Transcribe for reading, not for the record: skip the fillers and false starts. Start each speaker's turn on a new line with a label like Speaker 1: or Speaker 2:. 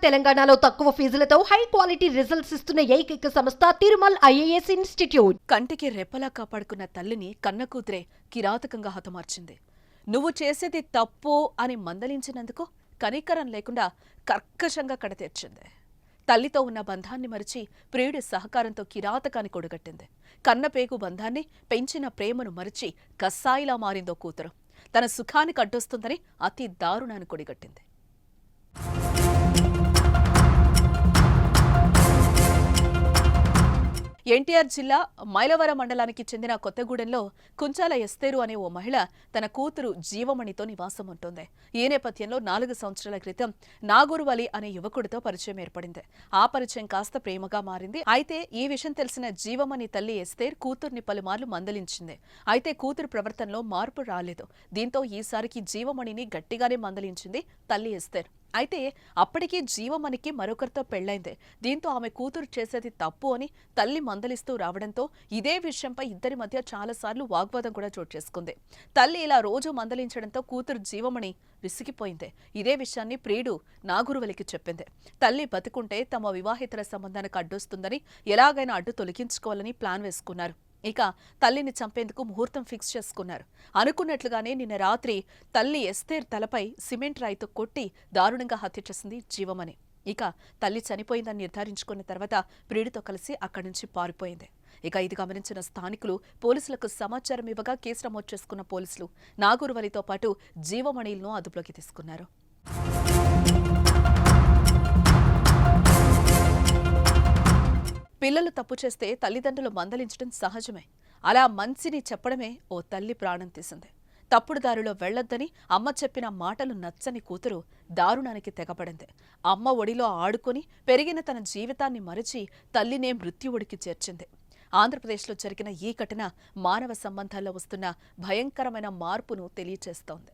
Speaker 1: తెలంగాణలో తక్కువ ఫీజులతో high quality results ఇస్తున్న ఏకైక సంస్థ తిరుమల్ ఐఏఎస్ ఇన్స్టిట్యూట్.
Speaker 2: కంటికి రెప్పలా కాపాడుకున్న తల్లిని కన్నకూతురే కిరాతకంగా హతమార్చింది. నువ్వు చేసేది తప్పు అని మందలించినందుకు కనికరం లేకుండా కర్కశంగా కడతీర్చింది. తల్లితో ఉన్న బంధాన్ని మరిచి ప్రియుడి సహకారంతో కిరాతకాన్ని కొడగట్టింది. కన్నపేగు బంధాన్ని పెంచిన ప్రేమను మరిచి కస్సాయిలా మారిందో కూతురు. తన సుఖానికి అడ్డొస్తుందని అతి దారుణాన్ని కొడిగట్టింది. ఎన్టీఆర్ జిల్లా మైలవరం మండలానికి చెందిన కొత్తగూడెంలో కుంచాల ఎస్తేరు అనే ఓ మహిళ తన కూతురు జీవమణితో నివాసం ఉంటుంది. ఈ నేపథ్యంలో 4 సంవత్సరాల క్రితం నాగూరువలి అనే యువకుడితో పరిచయం ఏర్పడింది. ఆ పరిచయం కాస్త ప్రేమగా మారింది. అయితే ఈ విషయం తెలిసిన జీవమణి తల్లి ఎస్తేర్ కూతుర్ని పలుమార్లు మందలించింది. అయితే కూతురు ప్రవర్తనలో మార్పు రాలేదు. దీంతో ఈసారికి జీవమణిని గట్టిగానే మందలించింది తల్లి ఎస్తేర్. అయితే అప్పటికీ జీవమణికి మరొకరితో పెళ్లైంది. దీంతో ఆమె కూతురు చేసేది తప్పు అని తల్లి మందలిస్తూ రావడంతో ఇదే విషయంపై ఇద్దరి మధ్య చాలాసార్లు వాగ్వాదం కూడా చోటు చేసుకుంది. తల్లి ఇలా రోజు మందలించడంతో కూతురు జీవమణి విసిగిపోయింది. ఇదే విషయాన్ని ప్రియుడు నాగూరువలికి చెప్పింది. తల్లి బతుకుంటే తమ వివాహితర సంబంధానికి అడ్డొస్తుందని ఎలాగైనా అడ్డు తొలగించుకోవాలని ప్లాన్ వేసుకున్నారు. ఇక తల్లిని చంపేందుకు ముహూర్తం ఫిక్స్ చేసుకున్నారు. అనుకున్నట్లుగానే నిన్న రాత్రి తల్లి ఎస్తేర్ తలపై సిమెంట్ రాయితో కొట్టి దారుణంగా హత్య చేసింది జీవమణి. ఇక తల్లి చనిపోయిందని నిర్ధారించుకున్న తర్వాత ప్రియుడితో కలిసి అక్కడి నుంచి పారిపోయింది. ఇక ఇది గమనించిన స్థానికులు పోలీసులకు సమాచారం ఇవ్వగా కేసు నమోదు చేసుకున్న పోలీసులు నాగూరువలితో పాటు జీవమణిలను అదుపులోకి తీసుకున్నారు. పిల్లలు తప్పు చేస్తే తల్లిదండ్రులు మందలించడం సహజమే. అలా మంచిని చెప్పడమే ఓ తల్లి ప్రాణం తీసింది. తప్పుడు దారిలో వెళ్లొద్దని అమ్మ చెప్పిన మాటలు నచ్చని కూతురు దారుణానికి తెగపడింది. అమ్మ ఒడిలో ఆడుకొని పెరిగిన తన జీవితాన్ని మరచి తల్లినే మృత్యువుడికి చేర్చింది. ఆంధ్రప్రదేశ్లో జరిగిన ఈ ఘటన మానవ సంబంధాల్లో వస్తున్న భయంకరమైన మార్పును తెలియచేస్తోంది.